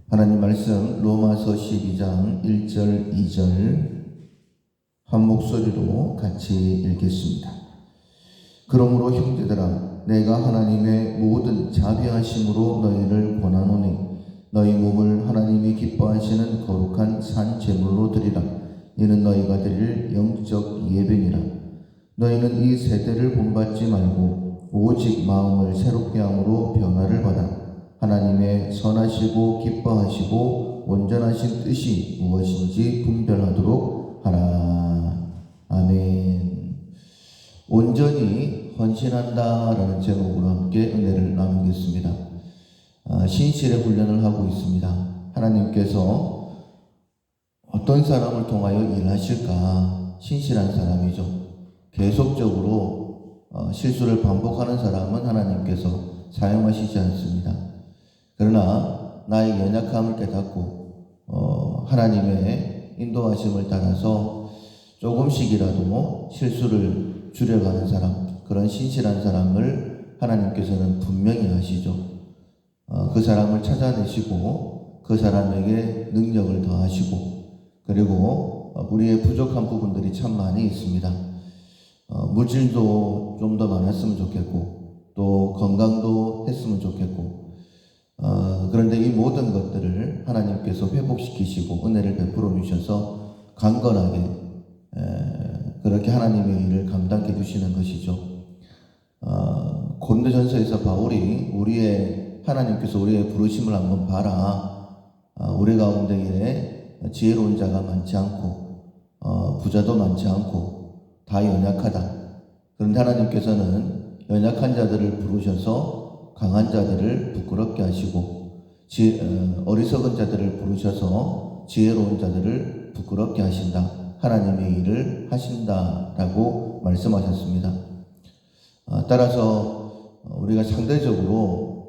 하나님 말씀 로마서 12장 1절 2절 한 목소리로 같이 읽겠습니다. 그러므로 형제들아, 내가 하나님의 모든 자비하심으로 너희를 권하노니 너희 몸을 하나님이 기뻐하시는 거룩한 산 제물로 드리라. 이는 너희가 드릴 영적 예배니라. 너희는 이 세대를 본받지 말고 오직 마음을 새롭게 함으로 변화를 받아 하나님의 선하시고 기뻐하시고 온전하신 뜻이 무엇인지 분별하도록 하라. 아멘. 온전히 헌신한다라는 제목으로 함께 은혜를 나누겠습니다. 신실의 훈련을 하고 있습니다. 하나님께서 어떤 사람을 통하여 일하실까? 신실한 사람이죠. 계속적으로 실수를 반복하는 사람은 하나님께서 사용하시지 않습니다. 그러나 나의 연약함을 깨닫고 하나님의 인도하심을 따라서 조금씩이라도 실수를 줄여가는 사람, 그런 신실한 사람을 하나님께서는 분명히 아시죠. 그 사람을 찾아내시고 그 사람에게 능력을 더하시고, 그리고 우리의 부족한 부분들이 참 많이 있습니다. 물질도 좀 더 많았으면 좋겠고, 또 건강도 했으면 좋겠고, 그런데 이 모든 것들을 하나님께서 회복시키시고 은혜를 베풀어 주셔서 강건하게 그렇게 하나님의 일을 감당해 주시는 것이죠. 고린도전서에서 바울이 하나님께서 우리의 부르심을 한번 봐라. 우리 가운데에 지혜로운 자가 많지 않고 부자도 많지 않고 다 연약하다. 그런데 하나님께서는 연약한 자들을 부르셔서 강한 자들을 부끄럽게 하시고 어리석은 자들을 부르셔서 지혜로운 자들을 부끄럽게 하신다. 하나님의 일을 하신다라고 말씀하셨습니다. 따라서 우리가 상대적으로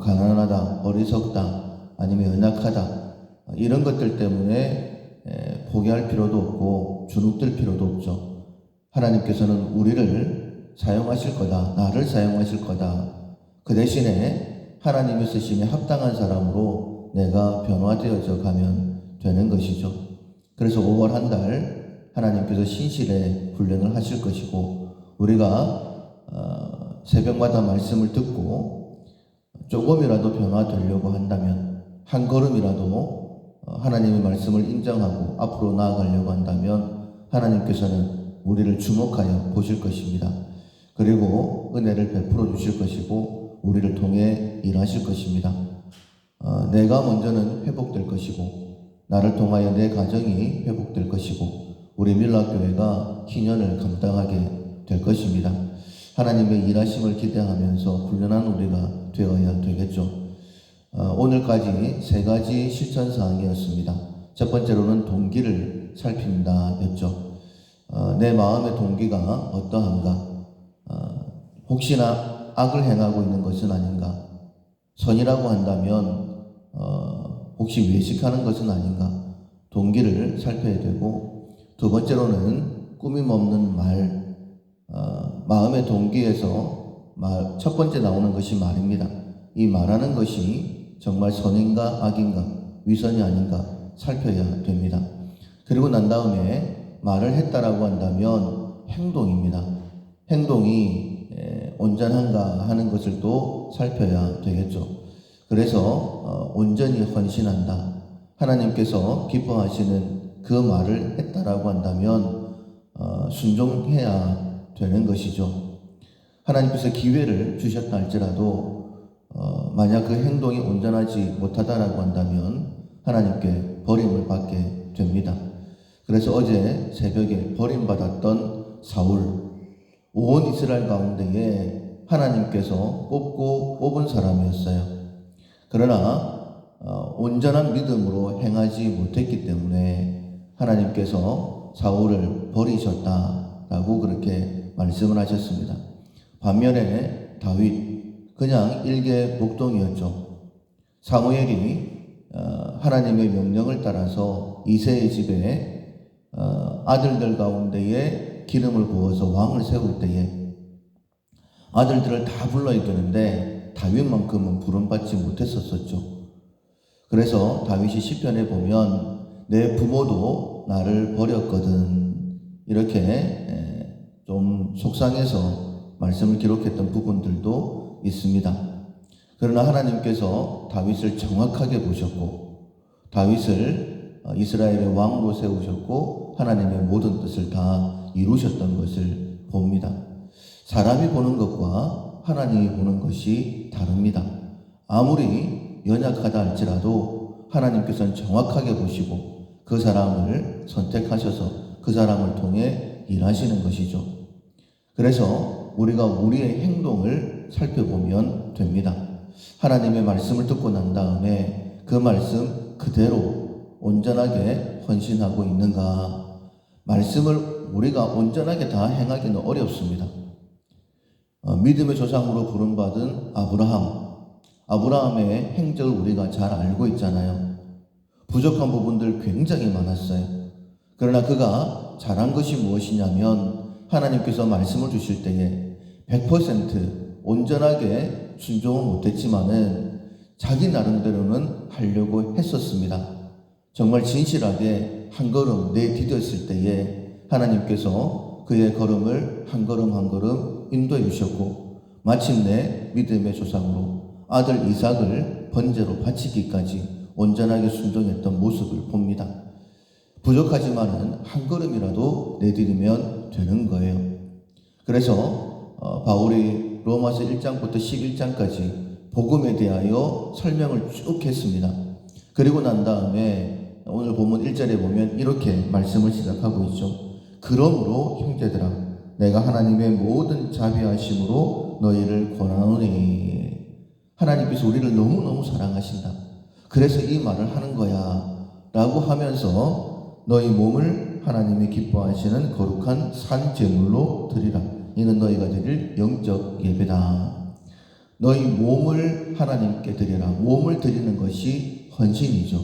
가난하다, 어리석다, 아니면 연약하다, 이런 것들 때문에 포기할 필요도 없고 주눅들 필요도 없죠. 하나님께서는 우리를 사용하실 거다, 나를 사용하실 거다. 그 대신에 하나님이 쓰심에 합당한 사람으로 내가 변화되어져 가면 되는 것이죠. 그래서 5월 한 달 하나님께서 신실의 훈련을 하실 것이고, 우리가 새벽마다 말씀을 듣고 조금이라도 변화되려고 한다면, 한 걸음이라도 하나님의 말씀을 인정하고 앞으로 나아가려고 한다면 하나님께서는 우리를 주목하여 보실 것입니다. 그리고 은혜를 베풀어 주실 것이고 우리를 통해 일하실 것입니다. 내가 먼저는 회복될 것이고, 나를 통하여 내 가정이 회복될 것이고, 우리 밀락교회가 희년을 감당하게 될 것입니다. 하나님의 일하심을 기대하면서 훈련한 우리가 되어야 되겠죠. 오늘까지 3가지 실천사항이었습니다. 첫 번째로는 동기를 살핀다였죠. 내 마음의 동기가 어떠한가? 혹시나 악을 행하고 있는 것은 아닌가? 선이라고 한다면 혹시 외식하는 것은 아닌가? 동기를 살펴야 되고, 두 번째로는 꾸밈없는 말, 마음의 동기에서 첫 번째 나오는 것이 말입니다. 이 말하는 것이 정말 선인가 악인가, 위선이 아닌가 살펴야 됩니다. 그리고 난 다음에 말을 했다라고 한다면 행동입니다. 행동이 온전한가 하는 것을 또 살펴야 되겠죠. 그래서 온전히 헌신한다, 하나님께서 기뻐하시는 그 말을 했다라고 한다면 순종해야 되는 것이죠. 하나님께서 기회를 주셨다 할지라도 만약 그 행동이 온전하지 못하다라고 한다면 하나님께 버림을 받게 됩니다. 그래서 어제 새벽에 버림받았던 사울, 온 이스라엘 가운데에 하나님께서 뽑은 사람이었어요. 그러나 온전한 믿음으로 행하지 못했기 때문에 하나님께서 사울을 버리셨다라고 그렇게 말씀을 하셨습니다. 반면에 다윗, 그냥 일개 목동이었죠. 사무엘이 하나님의 명령을 따라서 이새의 집에 아들들 가운데에 기름을 부어서 왕을 세울 때에 아들들을 다 불러야 되는데 다윗만큼은 부름받지 못했었죠. 그래서 다윗이 시편에 보면 내 부모도 나를 버렸거든, 이렇게 좀 속상해서 말씀을 기록했던 부분들도 있습니다. 그러나 하나님께서 다윗을 정확하게 보셨고 다윗을 이스라엘의 왕으로 세우셨고 하나님의 모든 뜻을 다 이루셨던 것을 봅니다. 사람이 보는 것과 하나님이 보는 것이 다릅니다. 아무리 연약하다 할지라도 하나님께서는 정확하게 보시고 그 사람을 선택하셔서 그 사람을 통해 일하시는 것이죠. 그래서 우리가 우리의 행동을 살펴보면 됩니다. 하나님의 말씀을 듣고 난 다음에 그 말씀 그대로 온전하게 헌신하고 있는가? 말씀을 우리가 온전하게 다 행하기는 어렵습니다. 믿음의 조상으로 부름받은 아브라함의 행적을 우리가 잘 알고 있잖아요. 부족한 부분들 굉장히 많았어요. 그러나 그가 잘한 것이 무엇이냐면 하나님께서 말씀을 주실 때에 100% 온전하게 순종은 못했지만은 자기 나름대로는 하려고 했었습니다. 정말 진실하게 한 걸음 내디뎠을 때에 하나님께서 그의 걸음을 한 걸음 한 걸음 인도해 주셨고 마침내 믿음의 조상으로 아들 이삭을 번제로 바치기까지 온전하게 순종했던 모습을 봅니다. 부족하지만은 한 걸음이라도 내디디면 되는 거예요. 그래서 바울이 로마서 1장부터 11장까지 복음에 대하여 설명을 쭉 했습니다. 그리고 난 다음에 오늘 본문 1절에 보면 이렇게 말씀을 시작하고 있죠. 그러므로 형제들아 내가 하나님의 모든 자비하심으로 너희를 권하노니. 하나님께서 우리를 너무너무 사랑하신다. 그래서 이 말을 하는 거야 라고 하면서 너희 몸을 하나님이 기뻐하시는 거룩한 산 제물로 드리라. 이는 너희가 드릴 영적 예배다. 너희 몸을 하나님께 드리라. 몸을 드리는 것이 헌신이죠.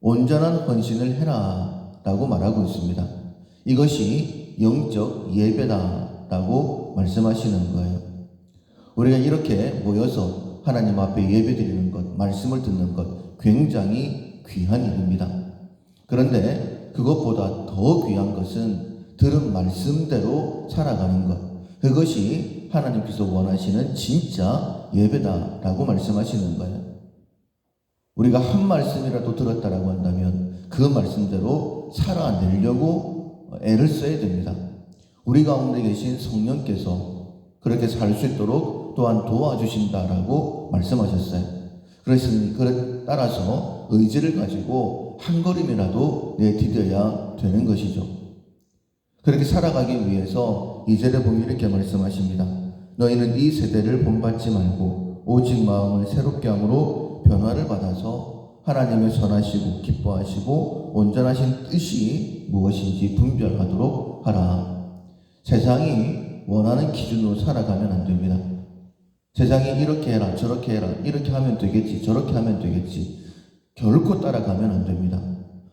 온전한 헌신을 해라 라고 말하고 있습니다. 이것이 영적 예배다 라고 말씀하시는 거예요. 우리가 이렇게 모여서 하나님 앞에 예배 드리는 것, 말씀을 듣는 것 굉장히 귀한 일입니다. 그런데 그것보다 더 귀한 것은 들은 말씀대로 살아가는 것, 그것이 하나님께서 원하시는 진짜 예배다라고 말씀하시는 거예요. 우리가 한 말씀이라도 들었다라고 한다면 그 말씀대로 살아내려고 애를 써야 됩니다. 우리 가운데 계신 성령께서 그렇게 살 수 있도록 또한 도와주신다라고 말씀하셨어요. 그랬으니 따라서 의지를 가지고 한 걸음이라도 내디뎌야 되는 것이죠. 그렇게 살아가기 위해서 2절에 보면 이렇게 말씀하십니다. 너희는 이 세대를 본받지 말고 오직 마음을 새롭게 함으로 변화를 받아서 하나님의 선하시고 기뻐하시고 온전하신 뜻이 무엇인지 분별하도록 하라. 세상이 원하는 기준으로 살아가면 안 됩니다. 세상이 이렇게 해라 저렇게 해라 이렇게 하면 되겠지 저렇게 하면 되겠지 결코 따라가면 안 됩니다.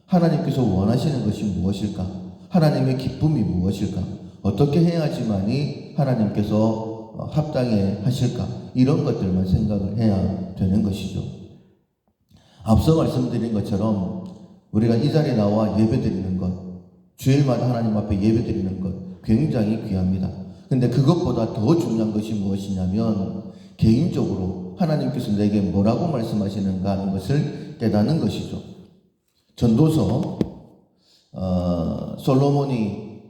하나님께서 원하시는 것이 무엇일까? 하나님의 기쁨이 무엇일까? 어떻게 해야지만이 하나님께서 합당해 하실까? 이런 것들만 생각을 해야 되는 것이죠. 앞서 말씀드린 것처럼 우리가 이 자리에 나와 예배드리는 것, 주일마다 하나님 앞에 예배드리는 것 굉장히 귀합니다. 근데 그것보다 더 중요한 것이 무엇이냐면 개인적으로 하나님께서 내게 뭐라고 말씀하시는가 하는 것을 깨닫는 것이죠. 전도서 솔로몬이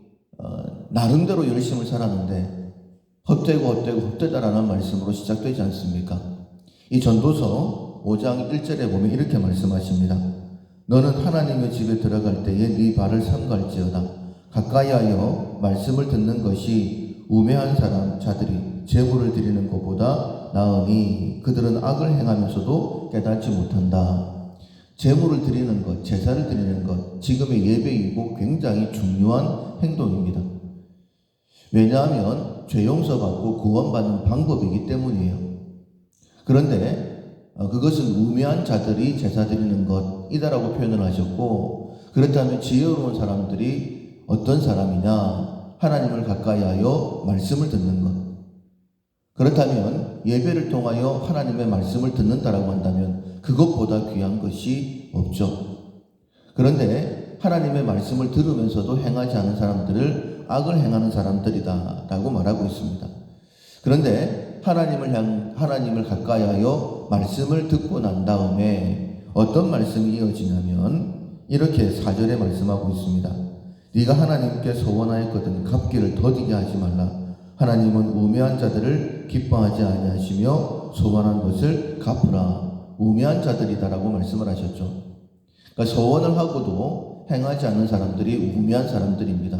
나름대로 열심을 살았는데 헛되다라는 말씀으로 시작되지 않습니까? 이 전도서 5장 1절에 보면 이렇게 말씀하십니다. 너는 하나님의 집에 들어갈 때에 네 발을 삼갈지어다. 가까이하여 말씀을 듣는 것이 우매한 자들이 제물을 드리는 것보다 나으니 그들은 악을 행하면서도 깨닫지 못한다. 제물을 드리는 것, 제사를 드리는 것, 지금의 예배이고 굉장히 중요한 행동입니다. 왜냐하면 죄 용서받고 구원받는 방법이기 때문이에요. 그런데 그것은 우매한 자들이 제사 드리는 것이다라고 표현을 하셨고, 그렇다면 지혜로운 사람들이 어떤 사람이냐? 하나님을 가까이하여 말씀을 듣는 것. 그렇다면 예배를 통하여 하나님의 말씀을 듣는다라고 한다면 그것보다 귀한 것이 없죠. 그런데 하나님의 말씀을 들으면서도 행하지 않은 사람들을 악을 행하는 사람들이다 라고 말하고 있습니다. 그런데 하나님을 가까이하여 말씀을 듣고 난 다음에 어떤 말씀이 이어지냐면 이렇게 4절에 말씀하고 있습니다. 네가 하나님께 소원하였거든 갚기를 더디게 하지 말라. 하나님은 우매한 자들을 기뻐하지 아니하시며 소원한 것을 갚으라. 우매한 자들이다라고 말씀을 하셨죠. 그러니까 소원을 하고도 행하지 않는 사람들이 우매한 사람들입니다.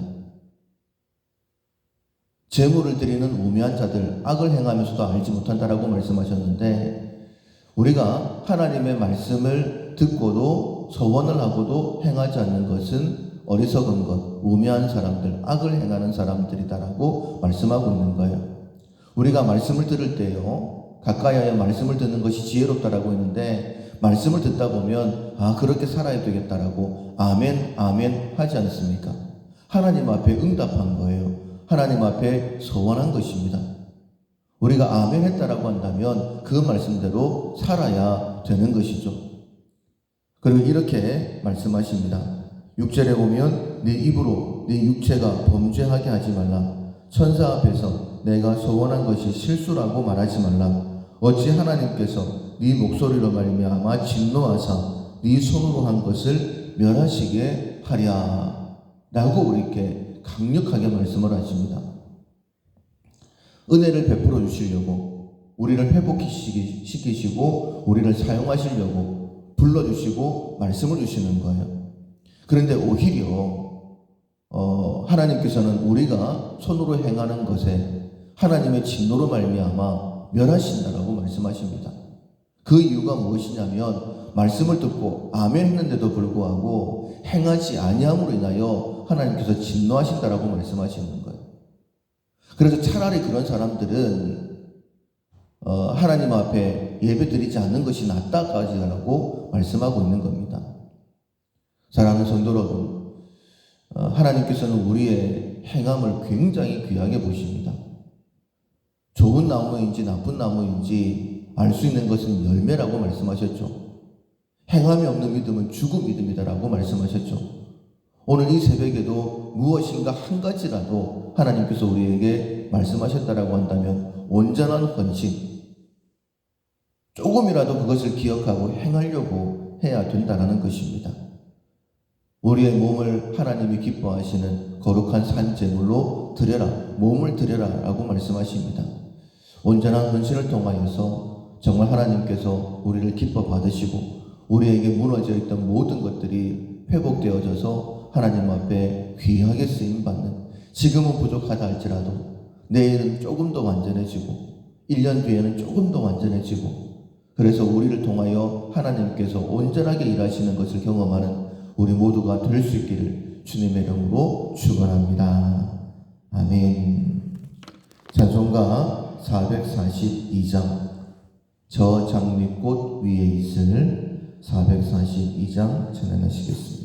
재물을 드리는 우매한 자들, 악을 행하면서도 알지 못한다라고 말씀하셨는데 우리가 하나님의 말씀을 듣고도 소원을 하고도 행하지 않는 것은 어리석은 것, 우매한 사람들, 악을 행하는 사람들이다라고 말씀하고 있는 거예요. 우리가 말씀을 들을 때요, 가까이하여 말씀을 듣는 것이 지혜롭다라고 했는데 말씀을 듣다 보면 그렇게 살아야 되겠다라고 아멘 아멘 하지 않습니까? 하나님 앞에 응답한 거예요. 하나님 앞에 소원한 것입니다. 우리가 아멘 했다라고 한다면 그 말씀대로 살아야 되는 것이죠. 그리고 이렇게 말씀하십니다. 6절에 보면 네 입으로 네 육체가 범죄하게 하지 말라. 천사 앞에서 내가 소원한 것이 실수라고 말하지 말라. 어찌 하나님께서 네 목소리로 말미암아 진노하사 네 손으로 한 것을 멸하시게 하랴 라고 우리에게 강력하게 말씀을 하십니다. 은혜를 베풀어 주시려고 우리를 회복시키시고 우리를 사용하시려고 불러주시고 말씀을 주시는 거예요. 그런데 오히려 하나님께서는 우리가 손으로 행하는 것에 하나님의 진노로 말미암아 멸하신다라고 말씀하십니다. 그 이유가 무엇이냐면 말씀을 듣고 아멘 했는데도 불구하고 행하지 아니함으로 인하여 하나님께서 진노하신다라고 말씀하시는 거예요. 그래서 차라리 그런 사람들은 하나님 앞에 예배드리지 않는 것이 낫다까지라고 말씀하고 있는 겁니다. 사랑하는 성도 여러분, 하나님께서는 우리의 행함을 굉장히 귀하게 보십니다. 좋은 나무인지 나쁜 나무인지 알 수 있는 것은 열매라고 말씀하셨죠. 행함이 없는 믿음은 죽은 믿음이다라고 말씀하셨죠. 오늘 이 새벽에도 무엇인가 한 가지라도 하나님께서 우리에게 말씀하셨다라고 한다면 온전한 헌신, 조금이라도 그것을 기억하고 행하려고 해야 된다는 것입니다. 우리의 몸을 하나님이 기뻐하시는 거룩한 산제물로 드려라, 몸을 드려라 라고 말씀하십니다. 온전한 헌신을 통하여서 정말 하나님께서 우리를 기뻐 받으시고 우리에게 무너져 있던 모든 것들이 회복되어져서 하나님 앞에 귀하게 쓰임받는, 지금은 부족하다 할지라도 내일은 조금 더 완전해지고 1년 뒤에는 조금 더 완전해지고, 그래서 우리를 통하여 하나님께서 온전하게 일하시는 것을 경험하는 우리 모두가 될 수 있기를 주님의 이름으로 축원합니다. 아멘. 찬송가 442장 저 장미꽃 위에 있을 442장 찬양하시겠습니다.